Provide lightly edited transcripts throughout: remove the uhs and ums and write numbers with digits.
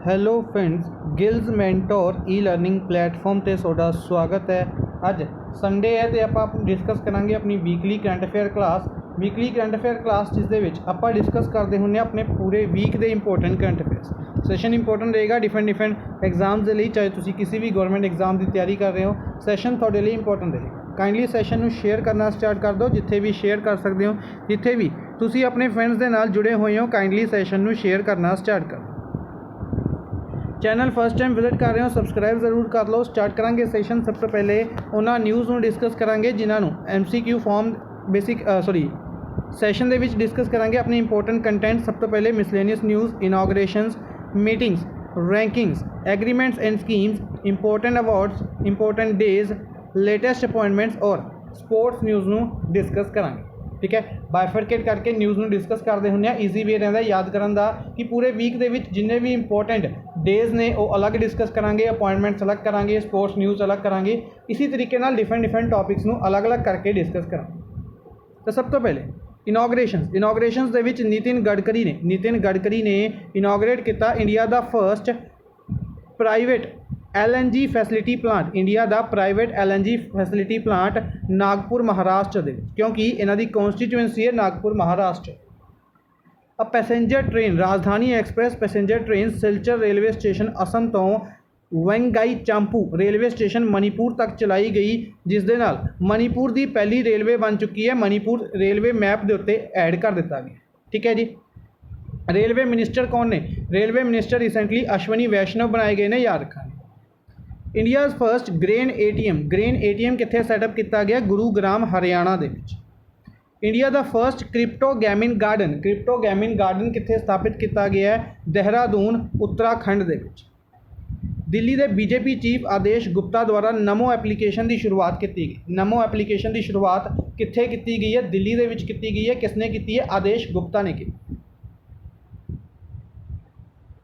Hello friends, ਗਿਲਜ਼ mentor ਈ learning platform ਤੇ ਤੁਹਾਡਾ ਸਵਾਗਤ ਹੈ। ਅੱਜ ਸੰਡੇ ਹੈ ਤੇ ਆਪਾਂ ਡਿਸਕਸ ਕਰਾਂਗੇ ਆਪਣੀ ਵੀਕਲੀ ਕਰੰਟ ਅਫੇਅਰ ਕਲਾਸ ਜਿਸ ਦੇ ਵਿੱਚ ਆਪਾਂ ਡਿਸਕਸ ਕਰਦੇ ਹੁੰਦੇ ਹਾਂ ਆਪਣੇ ਪੂਰੇ ਵੀਕ ਦੇ important current affairs. Session important ਰਹੇਗਾ ਡਿਫਰੈਂਟ ਐਗਜ਼ਾਮਸ ਦੇ ਲਈ, ਚਾਹੇ ਤੁਸੀਂ ਕਿਸੇ ਵੀ ਗਵਰਨਮੈਂਟ ਐਗਜ਼ਾਮ ਦੀ ਤਿਆਰੀ ਕਰ ਰਹੇ ਹੋ, ਸੈਸ਼ਨ ਤੁਹਾਡੇ ਲਈ ਇੰਪੋਰਟੈਂਟ ਰਹੇਗਾ। ਕਾਈਂਡਲੀ ਸੈਸ਼ਨ ਨੂੰ ਸ਼ੇਅਰ ਕਰਨਾ ਸਟਾਰਟ ਕਰ ਦਿਓ, ਜਿੱਥੇ ਵੀ ਸ਼ੇਅਰ ਕਰ ਸਕਦੇ ਹੋ, ਜਿੱਥੇ ਵੀ ਤੁਸੀਂ ਆਪਣੇ ਫਰੈਂਡਸ ਦੇ ਨਾਲ ਜੁੜੇ ਹੋਏ ਹੋ ਕਾਈਂਡਲੀ ਸੈਸ਼ਨ ਨੂੰ ਸ਼ੇਅਰ ਕਰਨਾ ਸਟਾਰਟ ਕਰੋ। चैनल फर्स्ट टाइम विजिट कर रहे हो सबसक्राइब जरूर कर लो। स्टार्ट करांगे सैशन। सब तो पहले उन्होंने न्यूज़ में डिस्कस करांगे जिन्होंने MCQ फॉर्म सैशन दे विच डिस्कस करांगे अपने इंपॉर्टेंट कंटेंट। सब तो पहले miscellaneous news, inaugurations, meetings, rankings, agreements and schemes, important awards, important days, latest appointments और स्पोर्ट्स न्यूज़ में डिस्कस करांगे। ठीक है, बाइफरकेट करके न्यूज़ में डिस्कस करते होंगे। ईजी वे रहता याद करने का कि पूरे वीक के जिन्ने भी इंपॉर्टेंट डेज ने वो अलग डिस्कस करांगे, अपॉइंटमेंट्स अलग करांगे, स्पोर्ट्स न्यूज़ अलग करांगे। इसी तरीके डिफरेंट टॉपिक्स में अलग अलग करके डिस्कस करांगे। तो सब तो पहले इनॉग्रेशंस दे विच नितिन गडकरी ने इनॉग्रेट किया इंडिया दा first private LNG facility plant. India का private LNG facility plant Nagpur Maharashtra दे, क्योंकि इन्हों की कॉन्स्टिट्यूएंसी है नागपुर महाराष्ट्र। अब passenger train Rajdhani express passenger train Silchar railway station Assam तो Vangaichungpao railway station Manipur तक चलाई गई, जिस दे नाल मणिपुर की पहली रेलवे बन चुकी है। मणिपुर रेलवे मैप के उत्ते ऐड कर दिता गया। ठीक है जी। रेलवे मिनिस्टर कौन ने? रेलवे मिनिस्टर रिसेंटली अश्वनी वैष्णव बनाए गए ने, याद रखा। इंडियाज़ फर्स्ट ग्रेन ATM कित्थे सैटअप किया गया? गुरुग्राम हरियाणा दे विच। इंडिया दा फर्स्ट क्रिप्टो गैमिंग गार्डन कित्थे स्थापित किया गया है? देहरादून उत्तराखंड दे विच। दिल्ली के BJP चीफ आदेश गुप्ता द्वारा नमो एप्लीकेशन की शुरुआत की गई। नमो एप्लीकेशन की शुरुआत कित्थे की गई है? दिल्ली दे विच की गई है। किसने की है? आदेश गुप्ता ने की।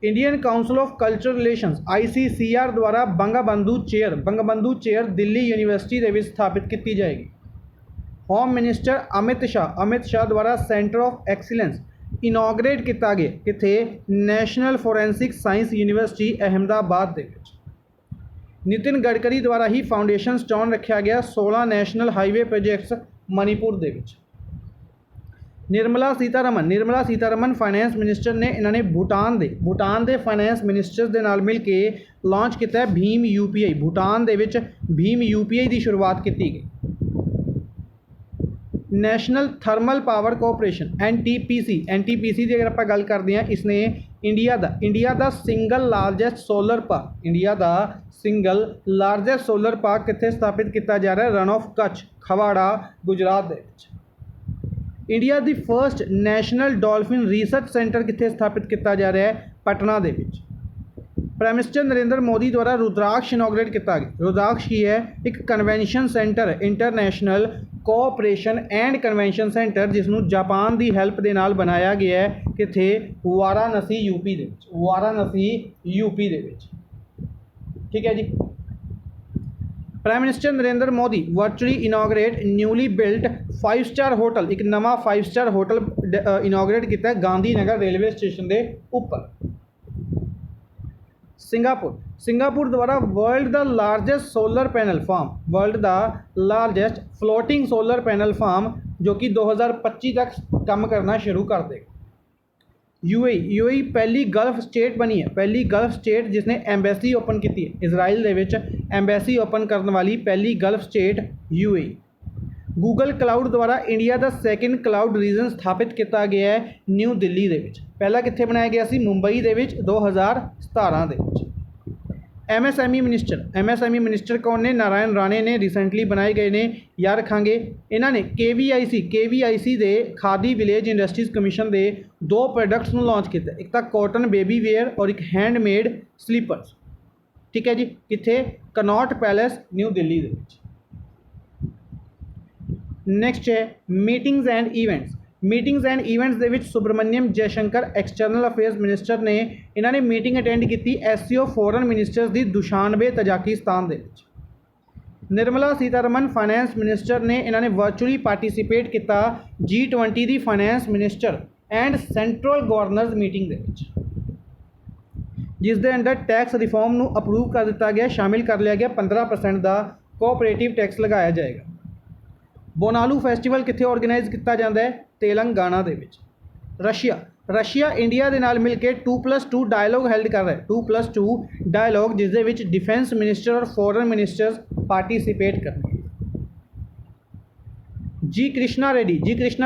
Indian council of cultural relations ICCR द्वारा बंगबंधु चेयर दिल्ली यूनिवर्सिटी के विच स्थापित की जाएगी। होम मिनिस्टर अमित शाह द्वारा सेंटर ऑफ एक्सीलेंस इनॉग्रेट किया गया किथे? National forensic science university Ahmedabad के विच। नितिन गडकरी द्वारा ही फाउंडेशन स्टोन रखा गया 16 नैशनल हाईवे प्रोजेक्ट्स मणिपुर के विच। निर्मला सीतारमन फाइनेंस मिनिस्टर ने इन्होंने भूटान के फाइनेंस मिनिस्टर्स के नाल मिल के लॉन्च किया भीम UPI। भूटान दे विच भीम UPI की शुरुआत की गई। National thermal power cooperation NTPC की अगर आप गल करते हैं, इसने इंडिया दा सिंगल लार्जेस्ट सोलर पार्क कित्थे स्थापित किया जा रहा है? रन ऑफ कच्छ खवाड़ा गुजरात दे विच। इंडिया दी first national dolphin research centre कित्थे स्थापित किया जा रहा है? पटना दे विच। प्राइम मिनिस्टर नरेंद्र मोदी द्वारा रुद्राक्ष इनॉग्रेट किया गया। रुद्राक्ष की है एक convention centre, international cooperation and convention centre, जिसनों जापान की हेल्प के नाल बनाया गया है। कित्थे? वाराणसी यूपी दे विच। ठीक है जी। Prime minister Narendra Modi virtually inaugurate newly built five-star hotel, एक नवा 5-स्टार होटल इनॉग्रेट किया गांधीनगर रेलवे स्टेशन के ऊपर। सिंगापुर द्वारा world the largest solar panel floating solar panel farm, जो कि 2025 तक काम करना शुरू कर देगा। UAE पहली गल्फ स्टेट बनी है, पहली गल्फ स्टेट जिसने एम्बेसी ओपन की है। इजराइल दे विच एम्बेसी ओपन करने वाली पहली gulf state UAE। Google cloud द्वारा इंडिया का सैकेंड क्लाउड रीजन स्थापित किया गया है न्यू दिल्ली दे विच। पहला कित्थे बनाया गया सी? मुंबई दे विच 2017 दे विच। MSME मिनिस्टर कौन ने? नारायण राणे ने रिसेंटली बनाए गए ने, याद रखांगे। इन्होंने KVIC दे खादी विलेज इंडस्ट्रीज कमीशन के 2 प्रोडक्ट्स में लॉन्च किया, एक तो कॉटन बेबी वेयर और एक हैंडमेड स्लीपर्स। ठीक है जी। कित्थे? कनॉट पैलेस न्यू दिल्ली दे विच। नैक्सट है मीटिंग्स एंड इवेंट्स दे विच Subrahmanyam Jaishankar external affairs minister ने इन्होंने मीटिंग अटेंड की SCO फॉरन मिनिस्टर्स की दुशानबे तजाकिस्तान दे विच। निर्मला सीतारमन फाइनेंस मिनिस्टर ने इन्होंने वर्चुअली पार्टिसिपेट किया G20 की finance minister and central governors meeting दे विच। जिस दे अंडर टैक्स रिफॉर्म ਨੂੰ ਅਪਰੂਵ ਕਰ ਦਿੱਤਾ ਗਿਆ, ਸ਼ਾਮਿਲ ਕਰ ਲਿਆ ਗਿਆ 15% ਦਾ ਕੋਆਪਰੇਟਿਵ ਟੈਕਸ ਲਗਾਇਆ ਜਾਏਗਾ। ਬੋਨਾਲੂ ਫੈਸਟੀਵਲ ਕਿੱਥੇ ਆਰਗੇਨਾਈਜ਼ ਕੀਤਾ ਜਾਂਦਾ ਹੈ? ਤੇਲੰਗਾਨਾ ਦੇ ਵਿੱਚ। ਰਸ਼ੀਆ ਇੰਡੀਆ ਦੇ ਨਾਲ ਮਿਲ ਕੇ 2+2 ਡਾਇਲੋਗ ਹੈਲਡ ਕਰ ਰਿਹਾ ਹੈ। 2+2 ਡਾਇਲੋਗ ਜਿਸ ਦੇ ਵਿੱਚ ਡਿਫੈਂਸ ਮਿਨਿਸਟਰ ਔਰ ਫੋਰਨ ਮਿਨਿਸਟਰਸ ਪਾਰਟੀਸਿਪੇਟ ਕਰਨਗੇ। जी कृष्णा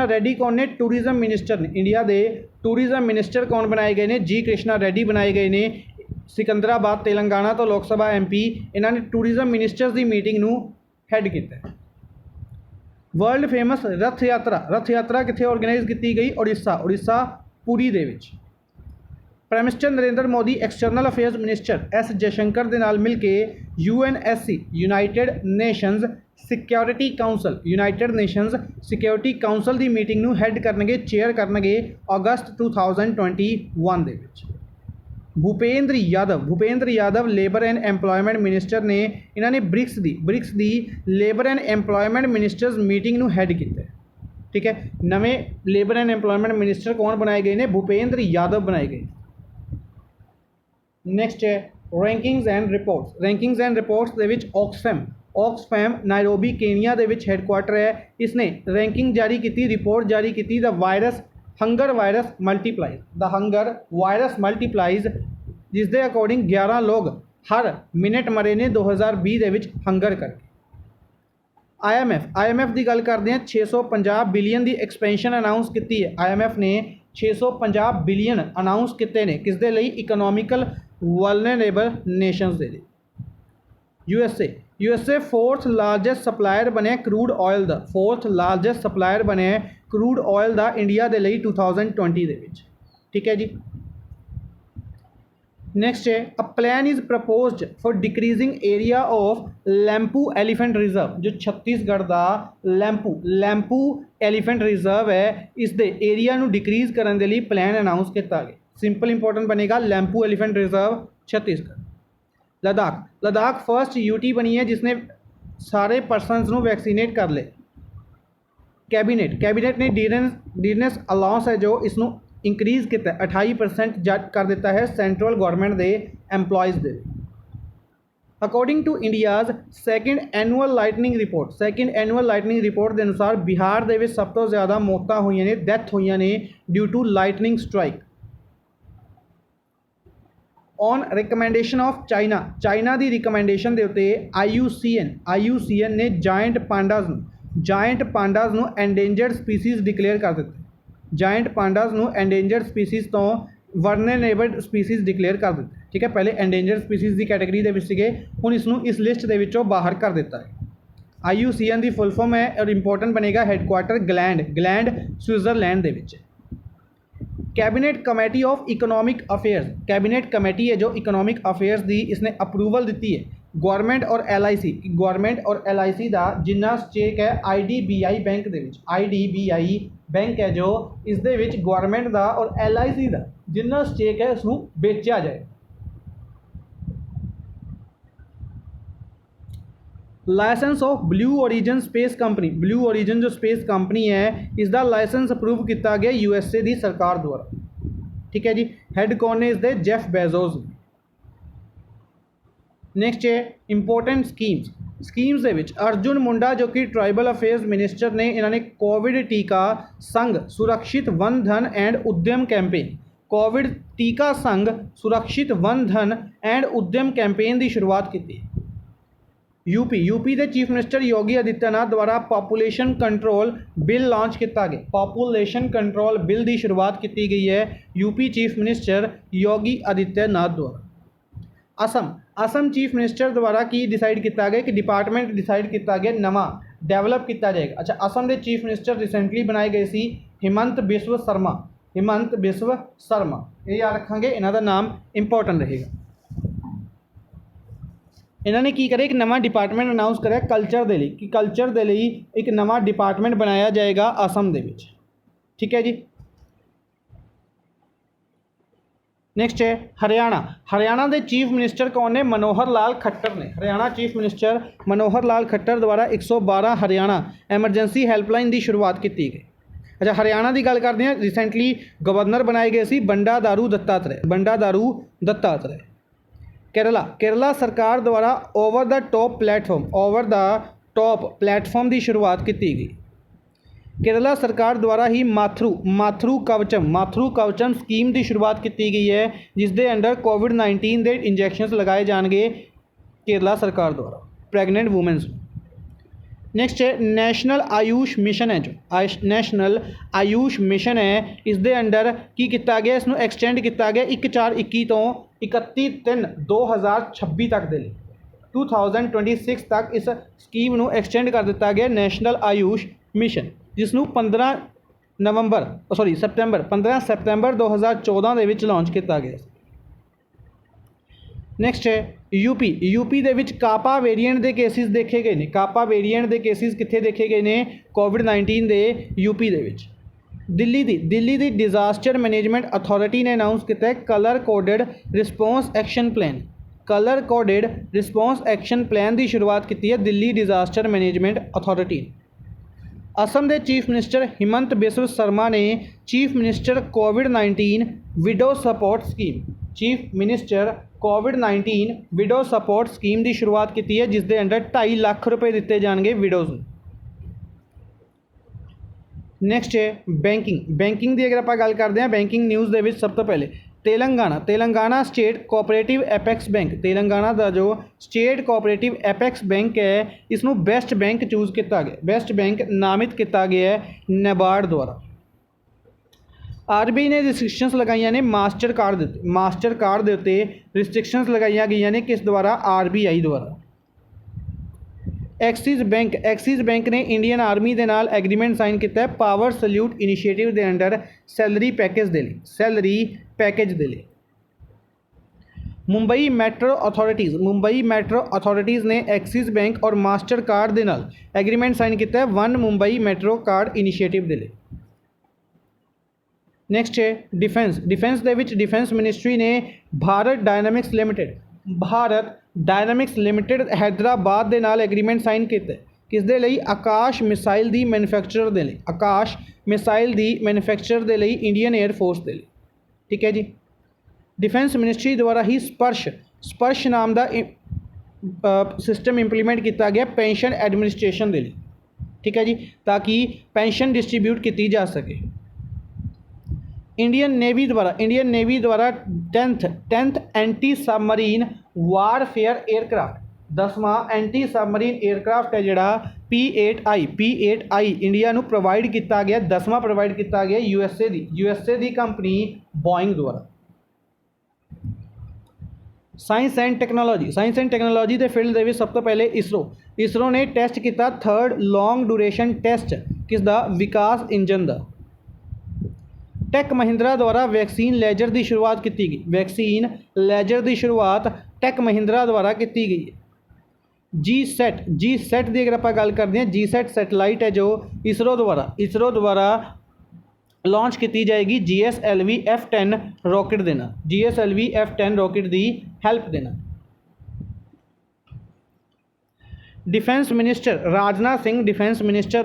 रेड्डी कौन ने? टूरिज्म मिनिस्टर ने। इंडिया के टूरिज्म मिनिस्टर कौन बनाए गए ने? जी कृष्णा रेड्डी बनाए गए ने। सिकंदराबाद तेलंगाना तो लोक सभा MP इन्होंने टूरिज्म मिनिस्टर्स की मीटिंग नूं हैड किया। वर्ल्ड फेमस रथ यात्रा कित्थे ऑर्गेनाइज की गई? उड़ीसा पुरी दे विच। Prime minister Narendra Modi external affairs minister S Jaishankar के नाल मिल के UNSC United Nations security council की मीटिंग नूं हैड करनगे, चेयर करनगे अगस्त 2021 दे विच। Bhupender Yadav labour and employment minister ने, इन्होंने ब्रिक्स दी labour and employment ministers meeting नूं हैड किया। ठीक है, नवे लेबर एंड एम्पलॉयमेंट मिनिस्टर कौन बनाए गए ने? भूपेंद्र यादव बनाए गए। नैक्सट है rankings and reports they which Oxfam Nairobi Kenya they which headquarter है। इसने रैंकिंग जारी की, रिपोर्ट जारी की द हंगर वायरस मल्टीप्लाइज जिस दे अकॉर्डिंग 11 लोग हर मिनट मरे ने 2020 दे विच हंगर करके। IMF की गल करते हैं, 650 बिलियन की एक्सपेंशन अनाउंस की है। IMF ने 650 बिलियन अनाउंस किए हैं किस दे लई? इकोनॉमिकल वल्नरेबल नेशनस दे लई। USA 4th लार्जेस्ट सप्लायर बने क्रूड ऑयल दा, 4th लार्जेस्ट सप्लायर बने क्रूड ऑयल दा इंडिया दे लई 2020 दे विच। ठीक है जी। नैक्सट है a plan is proposed for decreasing area of Lemru elephant reserve. जो छत्तीसगढ़ का लैंपू एलीफेंट रिजर्व है, इस दे एरिया नू डिक्रीज करने के लिए प्लान अनाउंस किया गया। सिंपल इंपॉर्टेंट बनेगा Lemru elephant reserve Chhattisgarh. Ladakh first UT बनी है जिसने सारे पर्सनस नू वैक्सीनेट कर ले। कैबिनेट ने डीनेस अलाउंस है जो इसनू इंक्रीज़ किया 28% कर दिता है सेंट्रल गवर्नमेंट के एम्पलॉयज़ दे। According to India's second annual lightning report के अनुसार बिहार के सब तो ज़्यादा मौतां हुई ने, डैथ हुई ने due to lightning strike. On recommendation of China की रिकमेंडेशन के उत्ते IUCN ने जायंट पांडाज नू एंडेंजर्ड स्पीसीज़ डिक्लेयर कर दिते। जायंट पांडाज नू एंडेंजर्ड स्पीसीज़ तो वरनेबल स्पीसीज़ डिक्लेयर कर दिते। ठीक है, पहले एंडेंजर्ड स्पीसीज़ की कैटेगरी के विच सीगे, हुण इसनू इस लिस्ट के विचों बाहर कर दिता है। IUCN की फुल फॉर्म है और इंपॉर्टेंट बनेगा हैडकुआटर ग्लैंड स्विट्जरलैंड के विच। Cabinet committee of economic affairs, cabinet committee है जो इकोनॉमिक अफेयर्स की, इसने अप्रूवल दी है गवर्नमेंट और LIC का जिन्ना स्टेक है IDBI बैंक के विच। IDBI बैंक है जो इस दे विच गवर्नमेंट का और LIC का जिन्ना स्टेक है उसनू बेचा जाए। Licence of blue origin space जो स्पेस कंपनी है, इसका लाइसेंस अप्रूव किया गया USA की सरकार द्वारा। ठीक है जी। हैड कौन ने इसके? Jeff Bezos. नैक्सट है इंपोर्टेंट स्कीम्स दे विच अर्जुन मुंडा जो कि ट्राइबल अफेयर्स मिनिस्टर ने, इन्होंने कोविड टीका संघ सुरक्षित वन धन एंड उद्यम कैंपेन, कोविड टीका संघ सुरक्षित वन धन एंड उद्यम कैंपेन की शुरुआत की। यूपी के चीफ मिनिस्टर योगी आदित्यनाथ द्वारा पॉपुलेशन कंट्रोल बिल लॉन्च किया गया। पॉपुलेशन कंट्रोल बिल की शुरुआत की गई है UP chief minister Yogi Adityanath द्वारा। असम चीफ मिनिस्टर द्वारा की डिसाइड किया गया कि डिपार्टमेंट डिसाइड किया गया नवा डेवलप किया जाएगा। अच्छा, असम के चीफ मिनिस्टर रिसेंटली बनाए गए सी हिमंत बिस्व शर्मा, ये याद रखेंगे, इन्हों का नाम इंपॉर्टेंट रहेगा। इन्होंने की करे एक नवा डिपार्टमेंट अनाउंस करा कल्चर के लिए कि कल्चर के लिए एक नवा डिपार्टमेंट बनाया जाएगा असम के विच। ठीक है जी। नैक्सट है हरियाणा के चीफ मिनिस्टर कौन ने? मनोहर लाल खट्टर ने। हरियाणा चीफ मिनिस्टर मनोहर लाल खट्टर द्वारा 112 हरियाणा एमरजेंसी हैल्पलाइन की शुरुआत की गई। अच्छा हरियाणा की गल करते हैं, रिसेंटली गवर्नर बनाए गए सी बंडारू दत्तात्रेय। केरला सरकार द्वारा ओवर द टॉप प्लेटफॉर्म की शुरुआत की गई। केरला सरकार द्वारा ही माथरू कवचम स्कीम की शुरुआत की गई है, जिसके अंडर कोविड-19 के इंजैक्शनस लगाए जाएंगे केरला सरकार द्वारा प्रैगनेंट वूमेंस। नैक्सट है नैशनल आयुष मिशन है, जो नैशनल आयुष मिशन है, इसके अंडर की किया गया, इसनों एक्सटेंड किया गया 1/4/21 तो 31/3/2026 तक के लिए 2026 तक इस स्कीम को एक्सटेंड कर दिता गया नैशनल आयुष मिशन, जिसनों 15 सैप्टेंबर 2014 के लॉन्च किया गया। नैक्सट है यूपी दे विच कापा वेरीएंट के केसिस देखे गए हैं। कापा वेरीएंट के केसिस कित्थे देखे गए हैं? कोविड-19 के यूपी दे विच। दिल्ली दी डिजास्टर मैनेजमेंट अथॉरिटी ने अनाउंस किया है colour coded response action plan की शुरुआत की है दिल्ली डिजास्टर मैनेजमेंट अथॉरिटी ने। असम के चीफ मिनिस्टर हिमंत बिस्व शर्मा ने चीफ मिनिस्टर कोविड-19 विडो सपोर्ट स्कीम की शुरुआत की है, जिसके अंडर 2.5 लाख रुपए दिए जाएंगे विडोज़। नैक्सट है बैंकिंग की अगर आप गल करते हैं बैंकिंग न्यूज़ के सब तो पहले Telangana state cooperative apex bank, Telangana का जो स्टेट कोऑपरेटिव एपेक्स बैंक है, इसनों बेस्ट बैंक चूज़ किया गया, बेस्ट बैंक नामित किया गया है नबार्ड द्वारा। RBI ने रिस्ट्रिक्शनस लगाई ने मास्टर कार्ड के उत्ते रिस्ट्रिक्शनस लगाई गई ने किस द्वारा? RBI द्वारा। एक्सिस बैंक ने इंडियन आर्मी के नाल एग्रीमेंट साइन किया है पावर सल्यूट इनिशिएटिव के अंडर सैलरी पैकेज के लिए। मुंबई मैट्रो अथॉरिटीज़ ने एक्सिस बैंक और मास्टर कार्ड के नाल एग्रीमेंट साइन किया है one Mumbai metro card initiative के लिए। नैक्सट है डिफेंस डिफेंस मिनिस्ट्री ने भारत डायनामिक्स लिमिटेड हैदराबाद के नाल एग्रीमेंट साइन किया किसदे लई? आकाश मिसाइल की मैन्युफैक्चर के लिए इंडियन एयरफोर्स के लिए। ठीक है जी। डिफेंस मिनिस्ट्री द्वारा ही स्पर्श नाम का सिस्टम इंप्लीमेंट किया गया पेंशन एडमिनिस्ट्रेशन के लिए। ठीक है जी, ताकि पेंशन डिस्ट्रीब्यूट की जा सके। इंडियन नेवी द्वारा 10th anti submarine warfare aircraft, 10वां एंटी सबमरीन एयरक्राफ्ट है जोड़ा P8I इंडिया को प्रोवाइड किया गया, 10वां प्रोवाइड किया गया यूएसए की कंपनी बॉइंग द्वारा। साइंस एंड टैक्नोलॉजी के फील्ड में सब तो पहले इसरो ने टेस्ट किया 3rd लॉन्ग ड्यूरेशन टेस्ट किसका? विकास इंजन का। टेक महिंद्रा द्वारा वैक्सीन लेजर की शुरुआत की गई, टेक महिंद्रा द्वारा की गई है। जी सैट की अगर आप गल करते हैं, जी सैट सैटेलाइट है जो इसरो द्वारा लॉन्च की जाएगी GSLV F10 रॉकेट देना, GSLV F10 रॉकेट की हेल्प देना। डिफेंस मिनिस्टर राजनाथ सिंह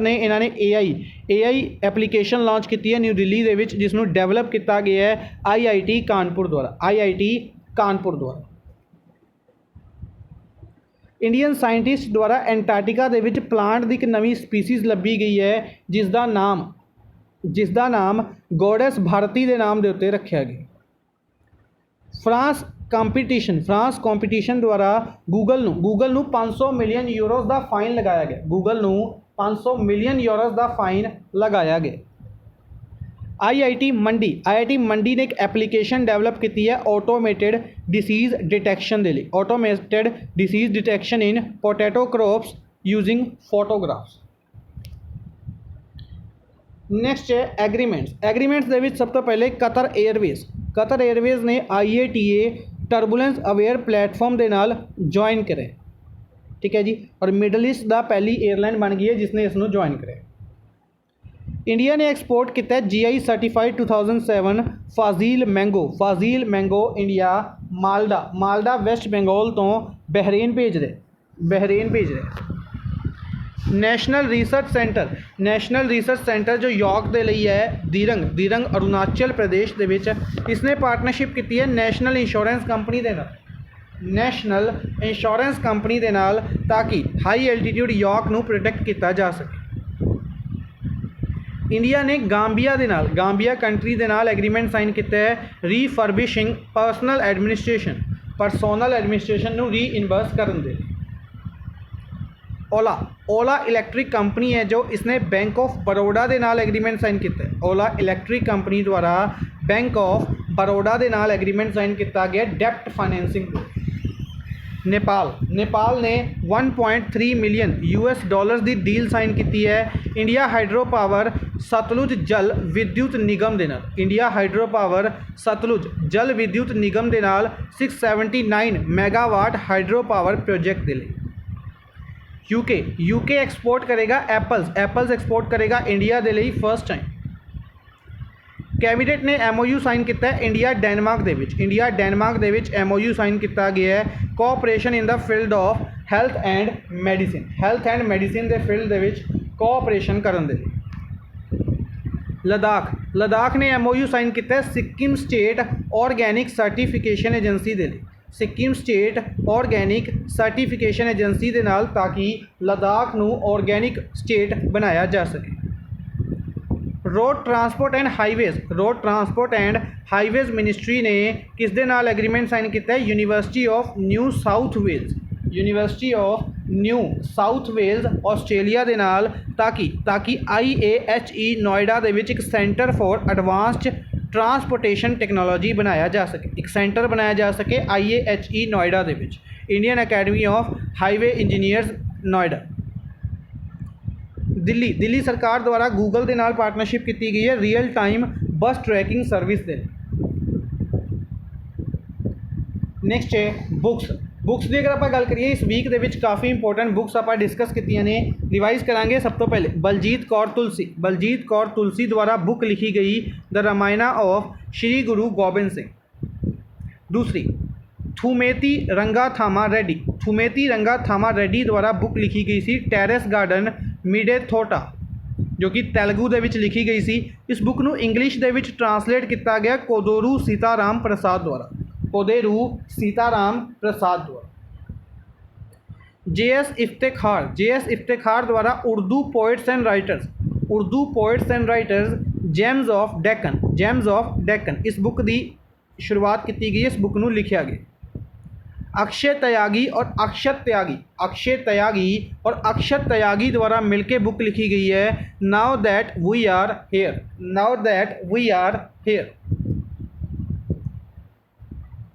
ने इन्होंने AI एप्लीकेशन लॉन्च की है न्यू दिल्ली के जिसनों डेवलप किया गया है IIT कानपुर द्वारा। इंडियन साइंटिस्ट द्वारा एंटार्कटिका के प्लांट की एक नवी स्पीसीज़ लभी गई है जिसका नाम गॉडेस भारती के नाम के उत्ते रखा गया। फ्रांस कंपीटिशन द्वारा गूगल नू 500 मिलियन यूरोज़ का फाइन लगाया गया, 500 मिलियन यूरोज़ का फाइन लगाया गया। IIT मंडी ने एक एप्लीकेशन डेवलप की है automated disease detection in potato crops using photographs. Next है एग्रीमेंट्स के सब तो पहले कतर एयरवेज़ ने IATA टर्बूलेंस अवेयर प्लेटफॉर्म के नाल ज्वाइन करे। ठीक है जी, और मिडल ईस्ट का पहली एयरलाइन बन गई है जिसने इसनों ज्वाइन करे। इंडिया ने एक्सपोर्ट किया GI certified 2007 Fazli mango India Malda West Bengal तो बहरीन भेज रहे। ਨੈਸ਼ਨਲ ਰਿਸਰਚ ਸੈਂਟਰ ਜੋ ਯਾਰਕ ਦੇ ਲਈ ਹੈ, ਦਿਰੰਗ ਅਰੁਣਾਚਲ ਪ੍ਰਦੇਸ਼ ਦੇ ਵਿੱਚ, ਇਸਨੇ ਪਾਰਟਨਰਸ਼ਿਪ ਕੀਤੀ ਹੈ ਨੈਸ਼ਨਲ ਇੰਸ਼ੋਰੈਂਸ ਕੰਪਨੀ ਦੇ ਨਾਲ ਤਾਂ ਕਿ ਹਾਈ ਐਲਟੀਟਿਊਡ ਯਾਰਕ ਨੂੰ ਪ੍ਰੋਟੈਕਟ ਕੀਤਾ ਜਾ ਸਕੇ। ਇੰਡੀਆ ਨੇ ਗਾਂਬੀਆ ਕੰਟਰੀ ਦੇ ਨਾਲ ਐਗਰੀਮੈਂਟ ਸਾਈਨ ਕੀਤਾ ਹੈ ਰੀਫਰਬਿਸ਼ਿੰਗ ਪਰਸਨਲ ਐਡਮਿਨਿਸਟ੍ਰੇਸ਼ਨ ਨੂੰ ਰੀਇਨਵਰਸ ਕਰਨ ਦੇ। ओला इलैक्ट्रिक कंपनी है जो इसने बैंक ऑफ बड़ौदा के नाल एग्रीमेंट साइन किया है। ओला इलैक्ट्रिक कंपनी द्वारा बैंक ऑफ बड़ौदा के नाल एग्रीमेंट साइन किया गया डेप्ट फाइनेंसिंग। नेपाल ने 1.3 मिलियन $US की डील साइन की है इंडिया हाइड्रो पावर सतलुज जल विद्युत निगम के नाल। इंडिया हाइड्रो पावर सतलुज जल विद्युत निगम के नाल 679 मैगावाट हाइड्रो पावर प्रोजेक्ट के लिए। यूके एक्सपोर्ट करेगा एप्पल्स एक्सपोर्ट करेगा इंडिया के लिए फर्स्ट टाइम। कैबिनेट ने MOU साइन किया है इंडिया डेनमार्क के MOU साइन किया गया है cooperation in the field of health and medicine के फील्ड कोऑपरेशन करने दे। लद्दाख ने MOU साइन किया है Sikkim state organic certification agency के लिए। Sikkim state organic certification agency के नाल ताकि लद्दाख नू ऑर्गैनिक स्टेट बनाया जा सके। Road transport and highways ministry ने किस दे नाल एग्रीमेंट साइन किया है university of New South Wales Australia के नाल ताकि IAHE नोएडा दे विच एक centre for advanced transportation technology बनाया जा सके। एक सेंटर बनाया जा सके IAHE नोएडा के विच। Indian academy of highway engineers Noida. Delhi सरकार द्वारा गूगल के नाल पार्टनरशिप की गई है real time bus tracking service दे। नैक्सट है बुक्स की अगर आप गल करिए इस वीक के काफ़ी इंपोर्टेंट बुक्स आप डिस्कस की ने रिवाइज करांगे। सब तो पहले बलजीत कौर तुलसी द्वारा बुक लिखी गई द रामायण ऑफ श्री गुरु गोबिंद सिंह। दूसरी थुमेती रंगाथामा रेड्डी द्वारा बुक लिखी गई सी टेरेस गार्डन मिडे थोटा जो कि तेलुगु दे विच लिखी गई सी। इस बुक नू इंग्लिश दे विच ट्रांसलेट किया गया कोदेरू सीताराम प्रसाद द्वारा। JS इफ्तिखार द्वारा Urdu poets and writers James of Deccan इस बुक की शुरुआत की गई। इस बुक नू लिखा गया। अक्षय त्यागी द्वारा मिलके बुक लिखी गई है now that we are here.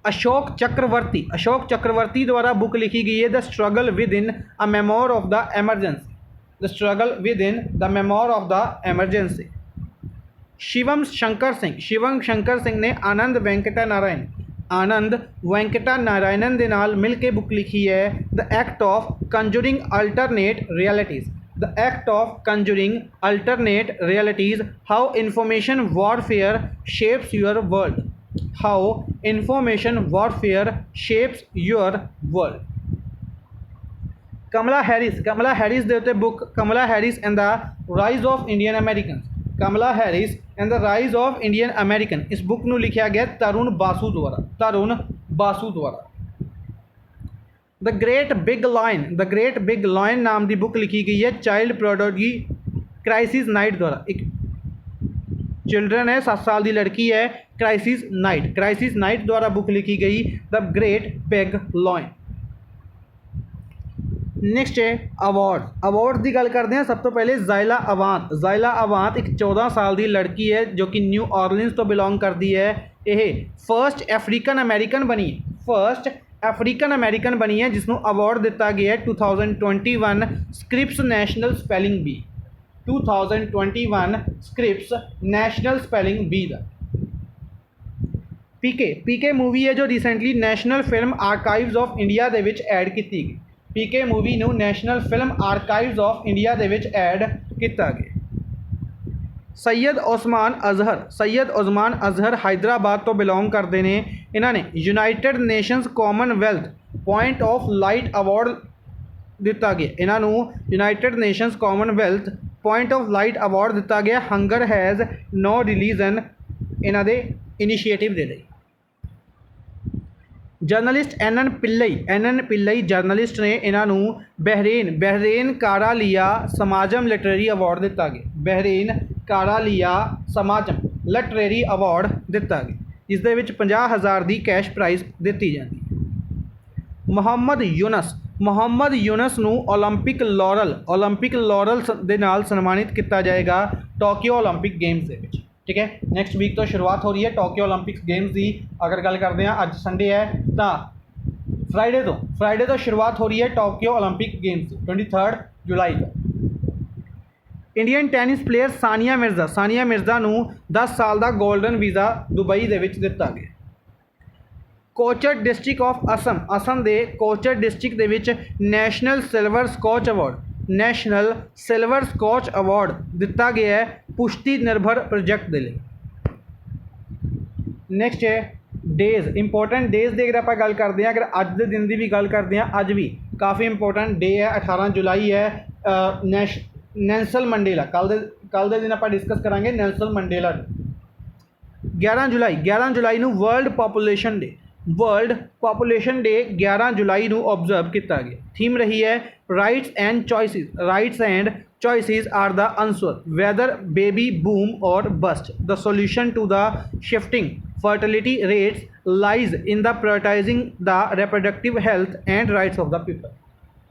Ashok Chakravarti द्वारा बुक लिखी गई है the struggle within a memoir of the emergency. Shivam Shankar Singh ने आनंद वेंकटा नारायणन के नाल मिलके बुक लिखी है the act of conjuring alternate realities how information warfare shapes your world. Kamala Harris दे उत्ते book Kamala Harris and the rise of Indian American इस book नू लिखा गया तरुण बासु द्वारा। द ग्रेट बिग लॉयन नाम की बुक लिखी गई है चाइल्ड प्रोडोगी क्राइसिस नाइट द्वारा। एक चिल्ड्रन है 7 साल की लड़की है क्राइसिस नाइट द्वारा बुक लिखी गई the great big lion. Next है अवार्ड की गल करते हैं। सब तो पहले ज़ाइला अवांत एक 14 साल की लड़की है जो कि न्यू ऑरलिन्स तो बिलोंग करती है। यह फर्स्ट अफ्रीकन अमेरिकन बनी है जिसनों अवार्ड दिता गया है 2021 Scripps national spelling bee 2021 Scripps national spelling bee का। पीके मूवी है जो recently national film archives of India दे विच ऐड की गई। पीके मूवी नू national film archives of India दे विच ऐड किया गया। सैयद ओस्मान अजहर हैदराबाद तो बिलोंग करते हैं। इन्होंने United Nations Commonwealth point of light award ਦਿੱਤਾ ਗਿਆ। ਇਹਨਾਂ ਨੂੰ United nations Commonwealth point of light award ਦਿੱਤਾ ਗਿਆ ਹੰਗਰ ਹੈਜ਼ ਨੋ ਰਿਲੀਜਨ ਇਹਨਾਂ ਦੇ ਇਨੀਸ਼ੀਏਟਿਵ ਦੇ ਲਈ। ਜਰਨਲਿਸਟ ਐਨ ਪਿੱਲਈ ਜਰਨਲਿਸਟ ਨੇ ਇਹਨਾਂ ਨੂੰ ਬਹਿਰੇਨ ਕਾਰਾਲੀਆ ਸਮਾਜਮ ਲਿਟਰੇਰੀ ਅਵਾਰਡ ਦਿੱਤਾ ਗਿਆ। ਬਹਿਰੇਨ ਕਾਰਾਲੀਆ ਸਮਾਜਮ ਲਿਟਰੇਰੀ ਅਵਾਰਡ ਦਿੱਤਾ ਗਿਆ। ਇਸ ਦੇ ਵਿੱਚ 50,000 ਦੀ ਕੈਸ਼ ਪ੍ਰਾਈਜ਼ ਦਿੱਤੀ ਜਾਂਦੀ ਹੈ। ਮੁਹੰਮਦ ਯੂਨਸ ਨੂੰ ਓਲੰਪਿਕ ਲਾਰਲ ਦੇ ਨਾਲ ਸਨਮਾਨਿਤ ਕੀਤਾ ਜਾਏਗਾ ਟੋਕੀਓ ਓਲੰਪਿਕ ਗੇਮਸ ਦੇ ਵਿੱਚ। ठीक है, नैक्सट वीक तो शुरुआत हो रही है टोक्यो ओलंपिक्स गेम्स की। अगर गल करते हैं अज संडे है तो फ्राइडे तो शुरुआत हो रही है टोक्यो ओलंपिक गेम्स 23 जुलाई को। Indian tennis player Sania Mirza नूं 10 साल का गोल्डन वीज़ा दुबई दे विच दिता गया। कोचर डिस्ट्रिक्ट ऑफ असम के कोचर डिस्ट्रिक्ट दे विच नैशनल सिल्वर स्कॉच अवार्ड दिता गया है पुष्टि निर्भर प्रोजेक्ट के लिए। नैक्सट है डेज़ इंपोर्टेंट डेज़ की अगर आप गल करते हैं, अगर अज के दिन की भी गल करते हैं, अज भी काफ़ी इंपोर्टेंट डे है 18 जुलाई है नेल्सन मंडेला। कल के दिन आप डिस्कस करांगे नेल्सन मंडेला। 11 जुलाई नूं वर्ल्ड पॉपुलेशन डे 11 जुलाई नूं ऑब्जर्व किया गया। थीम रही है rights and choices are the answer whether baby boom और bust the solution to the shifting fertility rates lies in the prioritising the reproductive health and rights of the people.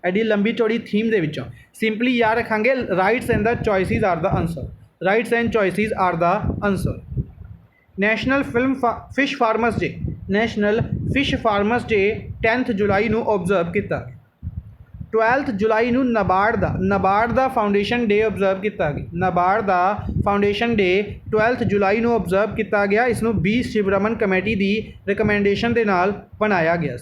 एडी लंबी चौड़ी theme दे विचों simply याद रखांगे rights and the choices are the answer. Rights and choices are the answer. National fish farmers day 10 जुलाई नूं observe किया। 12 जुलाई नूं नबार्ड दा फाउंडेशन डे ऑब्जर्व किया गया। नबार्ड दा फाउंडेशन डे 12 जुलाई नूं ऑब्जर्व किया गया। इसनूं बी शिवरमन कमेटी की रिकमेंडेशन के नाल बनाया गया।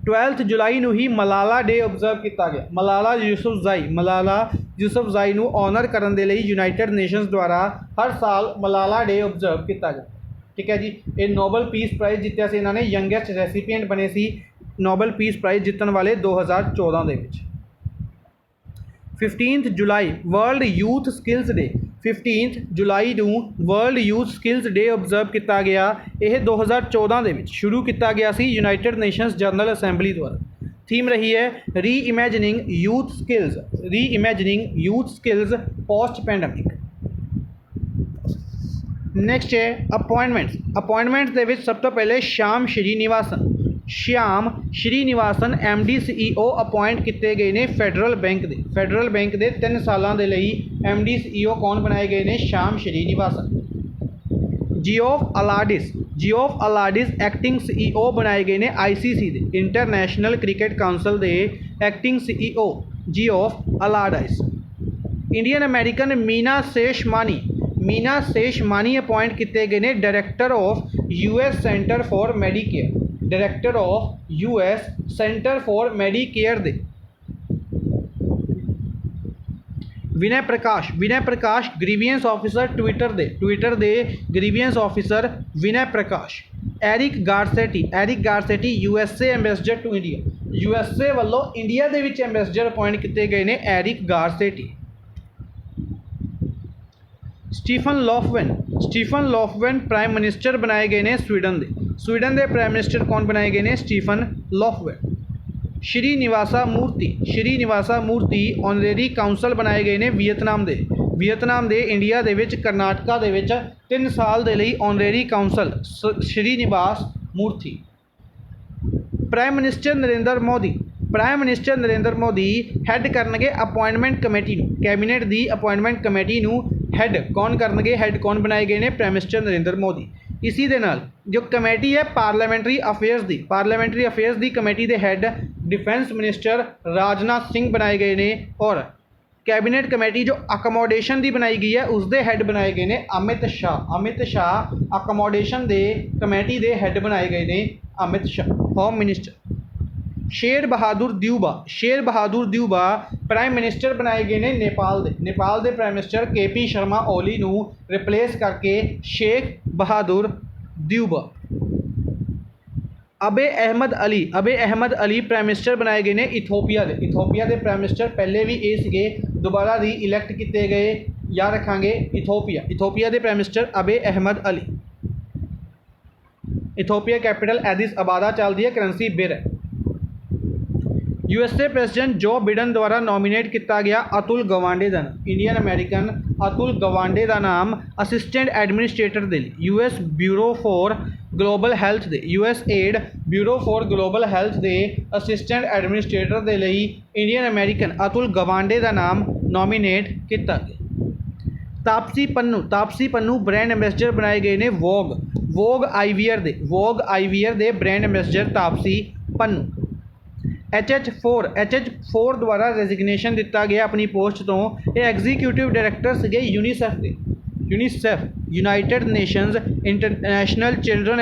12 जुलाई नूं ही मलाला डे ऑब्जर्व किया गया। मलाला यूसुफजाई नूं ऑनर करने के लिए यूनाइटेड नेशनस द्वारा हर साल मलाला डे ऑब्जर्व किया गया। ठीक है जी, ये नोबल पीस प्राइज़ जितया से इन्होंने यंगेस्ट रेसिपिएंट बने सी नोबल पीस प्राइज़ जितने वाले 2014 के विच। 15 जुलाई वर्ल्ड यूथ स्किल्स डे 15 जुलाई नूं world youth skills day observe किया गया। यह 2014 के विच शुरू किया गया सी यूनाइटेड नेशनस जनरल असैंबली द्वारा। थीम रही है reimagining youth skills post pandemic. Next है अपॉइंटमेंट्स के सब तो पहले Shyam Srinivasan MD CEO appoint किए गए ने फैडरल बैंक के 3 सालों के लिए MD CEO कौन बनाए गए ने Shyam Srinivasan. Geoff Allardice acting CEO बनाए गए ने ICC दे इंटरनेशनल क्रिकेट काउंसिल के acting CEO Geoff Allardice. Indian American Meena Seshamani appoint किए गए ने director of US centre for Medicare दे। Vinay Prakash grievance officer Twitter दे grievance officer Vinay Prakash. Eric Garcetti USA ambassador to India USA वालों इंडिया दे विच एंबेसडर अपॉइंट किए गए ने Eric Garcetti. Stefan Lofven prime minister बनाए गए ने स्वीडन के प्राइम मिनिस्टर कौन बनाए गए ने स्टीफन लॉफवेन। श्रीनिवासा मूर्ति ऑनरेरी काउंसल बनाए गए ने वियतनाम दे इंडिया दे विच करनाटका दे विच 3 साल के लिए honorary consul Shrinivas Murthy. Prime minister Narendra Modi head करनगे अपॉइंटमेंट कमेटी कैबिनेट की अपॉइंटमेंट कमेटी हैड कौन बनाए गए ने प्राइम मिनिस्टर नरेंद्र मोदी। इसी दे नाल जो कमेटी है पार्लियामेंट्री अफेयर्स की कमेटी के had defence minister Rajnath Singh बनाए गए ने और कैबिनेट कमेटी जो अकोमोडेशन की बनाई गई है उसके हैड बनाए गए ने अमित शाह अकोमोडेशन के कमेटी के हैड बनाए गए ने Amit Shah. Home minister Sher Bahadur द्यूबा prime minister बनाए गए ने नेपाल के prime minister KP Sharma Oli नूं रिप्लेस करके शेख बहादुर द्यूबा। अबे अहमद अली प्राइम मिनिस्टर बनाए गए ने इथोपिया के प्राइम मिनिस्टर पहले भी ये सीगे, दोबारा री इलैक्ट किए गए, याद रखांगे इथोपिया के prime minister Abiy Ahmed Ali. Ethiopia capital Addis Ababa चलती है, करंसी बिर है। यूएसए प्रेसिडेंट जो बिडन द्वारा नॉमिनेट किया गया अतुल गवांडे का नाम, इंडियन अमेरिकन अतुल गवांडे का नाम assistant administrator they US bureau for global health they USAID bureau for global health they assistant administrator के लिए इंडियन अमेरिकन अतुल गवांडे का नाम नॉमिनेट किया गया। तापसी पन्नू ब्रांड एंबेसडर बनाए गए ने वोग आईवीयर दे brand ambassador Taapsee Pannu. H H four द्वारा रेजिग्नेशन दिता गया अपनी पोस्ट तो, ये एग्जीक्यूटिव डायरैक्टर से UNICEF united nations international children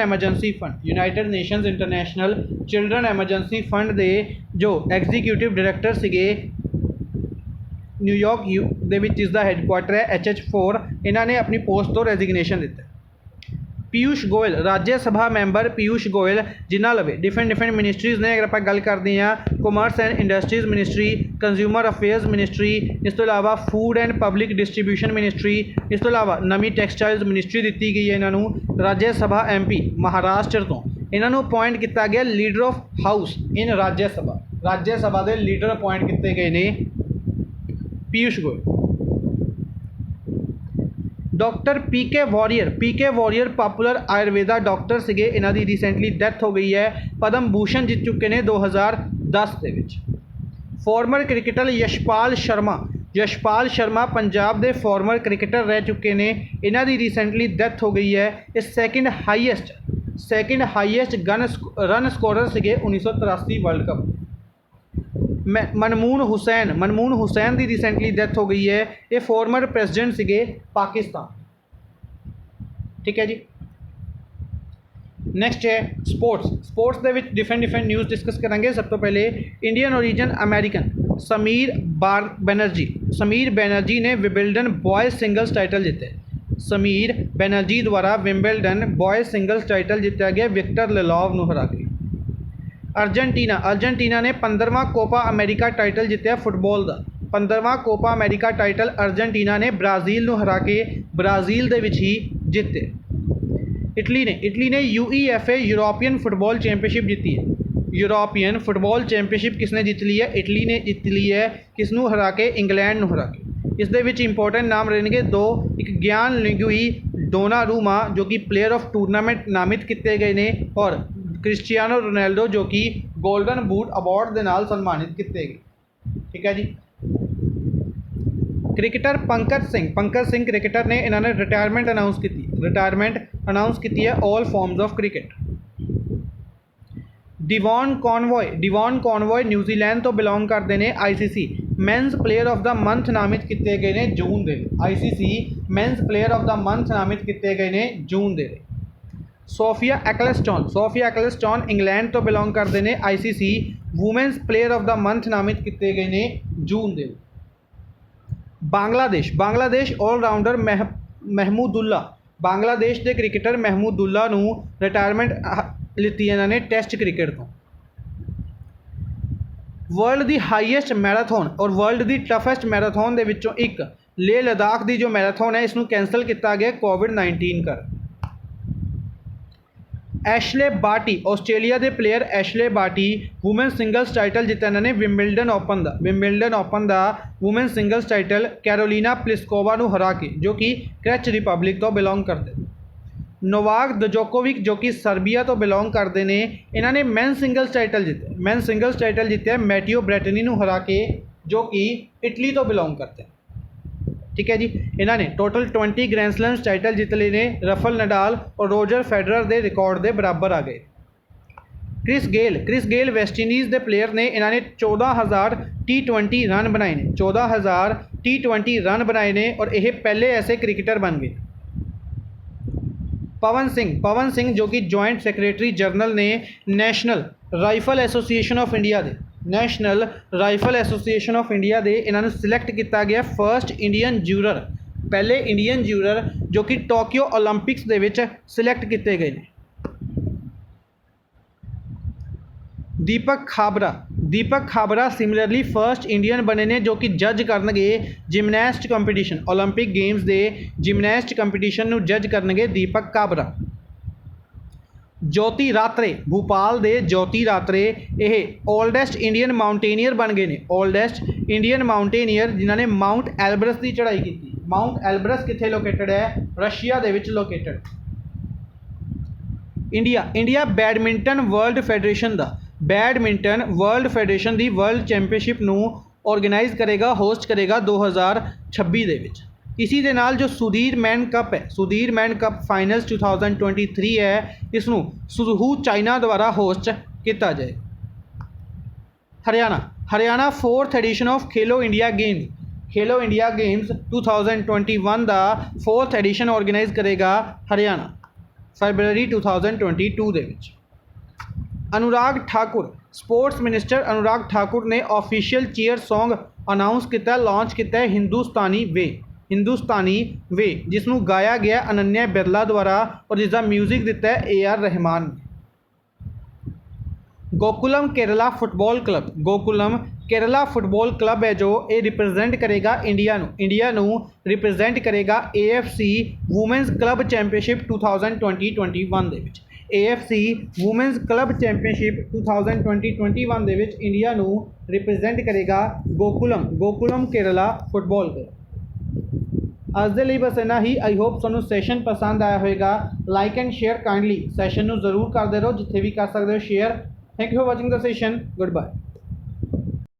emergency fund दे जो एग्जीक्यूटिव डायरैक्टर से न्यूयॉर्क दे विच इसका हैडकुआटर है HH4, इन्होंने अपनी पोस्ट तो रेजिग्नेशन दिता। पीयूष गोयल राज्यसभा मैंबर पीयूष गोयल जिन्हों लवे डिफरेंट मिनिस्ट्रीज़ ने, अगर आप गल करते हैं commerce and industries ministry, consumer affairs ministry, इस तो इलावा food and public distribution ministry, इस तो इलावा नवी टैक्सटाइल्स मिनिस्ट्री दी गई है। इन्हों राज्यसभा MP महाराष्ट्र तो इन्हों अपॉइंट किया गया leader of house in Rajya Sabha के लीडर अपॉइंट किए गए ने पीयूष गोयल। डॉक्टर पीके वॉरियर पॉपुलर आयुर्वेदा डॉक्टर से, इन्हों की रिसेंटली डैथ हो गई है, पद्म भूषण जीत चुके हैं 2010 के। फॉर्मर क्रिकेटर यशपाल शर्मा पंजाब के फॉर्मर क्रिकेटर रह चुके हैं, इन्हों की रिसेंटली डैथ हो गई है। इस सैकेंड हाईएस्ट रन स्कोरर से 1983 वर्ल्ड कप। मनमून हुसैन की रिसेंटली डैथ हो गई है, ये फॉर्मर प्रेसिडेंट से पाकिस्तान। ठीक है जी। नैक्सट है स्पोर्ट्स के डिफरेंट न्यूज़ डिस्कस करेंगे। सब तो पहले Indian origin American Sameer Banerjee ने विंबलडन बॉयज़ सिंगल्स टाइटल जीते। समीर बैनर्जी द्वारा विंबलडन बॉयज़ सिंगल्स टाइटल जीता गया विक्टर लेलॉव को हरा के। अर्जेंटीना ने 15वां कोपा अमेरिका टाइटल जीत्या फुटबॉल का। 15वां कोपा अमेरिका टाइटल अर्जेंटीना ने ब्राज़ील को हरा के ब्राज़ील के ही जीते। इटली ने UEFA यूरोपियन फुटबॉल चैंपियनशिप जीती है। यूरोपियन फुटबॉल चैंपियनशिप किसने जीत ली है? इटली ने जीत ली है। किसनों हरा के? इंग्लैंड को हरा के। इस दे इंपॉर्टेंट नाम रहेंगे दो, एक ज्ञान लिंगुई डोनारूमा जो कि प्लेयर ऑफ टूरनामेंट नामित किए गए हैं, और क्रिस्टियानो रोनाल्डो जो कि गोल्डन बूट अवार्ड के नाल सन्मानित किए गए। ठीक है जी। क्रिकेटर पंकज सिंह क्रिकेटर ने इन्होंने रिटायरमेंट अनाउंस की है all forms of cricket. Devon Conway New Zealand to belong करते हैं। ICC men's player of the month नामित किए गए हैं जून दे। ICC men's player of the month नामित किए गए हैं जून दे। Sophia Ecclestone England to belong करते हैं। ICC women's player of the month नामित किए गए हैं जून दे। बांग्लादेश ऑलराउंडर महमूदुल्ला बांग्लादेश के क्रिकेटर महमूदुल्ला नूं रिटायरमेंट लीती इन्होंने टेस्ट क्रिकेट तो। वर्ल्ड की हाईएस्ट मैराथन और वर्ल्ड की टफेस्ट मैराथन के विचों एक लेह लद्दाख की जो मैराथन है इसनूं कैंसल किया गया कोविड-19 कर। एशले बार्टी ऑस्ट्रेलिया के player Ashleigh Barty women singles title जीता इन्होंने विंबलडन ओपन का women singles title Karolina Pliskova को हरा के, जो कि चेक रिपब्लिक तो बिलोंग करते। नोवाक जोकोविक जो कि सर्बिया तो बिलोंग करते हैं, इन्होंने मैन सिंगल्स टाइटल जीते मैटियो ब्रेटनी को हरा के, जो कि इटली तो बिलोंग करते हैं। ठीक है जी। इन्होंने टोटल 20 ग्रैंड स्लैम्स टाइटल जीत लिए ने। रफल नडाल और रोजर फेडरर के रिकॉर्ड के बराबर आ गए। क्रिस गेल वेस्ट इंडीज़ के प्लेयर ने, इन्होंने 14,000 T20 रन बनाए ने। 14,000 T20 रन बनाए ने और यह पहले ऐसे क्रिकेटर बन गए। पवन सिंह जो कि जॉइंट सैकटरी जनरल ने national rifle association of India दे इन्होंने सिलेक्ट किया गया फर्स्ट इंडियन जूरर, पहले इंडियन जूरर जो कि टोक्यो ओलंपिक्स दे विच सिलेक्ट किए गए हैं। Deepak Khabra similarly first Indian बने ने जो कि जज करनगे जिमनैस्ट कंपीटीशन ओलंपिक गेम्स के जिमनैस्ट कंपीटीशन नूं जज करनगे दीपक खाबरा। ज्योति रात्रे भोपाल के ज्योति रात्रे ये ओल्डेस्ट इंडियन माउंटेनियर बन गए ने ओल्डेस्ट इंडियन माउंटेनियर जिन्होंने माउंट एलब्रस की चढ़ाई की। माउंट एलब्रस कित्थे लोकेटेड है? रशिया दे विच located. India badminton world federation दा बैडमिंटन वर्ल्ड फैडरेशन की वर्ल्ड चैंपीयनशिप नूं ऑर्गेनाइज करेगा होस्ट करेगा 2026 दे विच। इसी दे नाल जो सुधीर मैन कप है सुधीर मैन कप फाइनल्स 2023 है इसनूं सुजहू चाइना द्वारा होस्ट किया जाए। Haryana 4th addition of Khelo India games 2021 का 4th एडिशन ऑर्गेनाइज करेगा हरियाणा फरवरी 2022 दे विच। अनुराग ठाकुर स्पोर्ट्स मिनिस्टर अनुराग ठाकुर ने ऑफिशियल चीयर सॉन्ग अनाउंस किया लॉन्च किया हिंदुस्तानी वे जिसनों गाया गया अनन्या बिरला द्वारा और जिसका म्यूजिक दिता है AR रहमान ने। गोकुलम केरला फुटबॉल क्लब है जो ये रिप्रजेंट करेगा इंडिया नूं रिप्रजेंट करेगा AFC वूमेंस क्लब चैंपीयनशिप 2020-21 दे विच। AFC वूमेंस क्लब चैंपीयनशिप 2020-21 दे विच इंडिया नूं रिप्रजेंट करेगा गोकुलम केरला फुटबॉल क्लब। आज दे लिए बस इन्ना ही। आई होप तुहानूं सैशन पसंद आया होगा। Like and share kindly session नूं जरूर करते रहो जिथे भी कर सकते हो share. Thank you for watching the session. Good bye.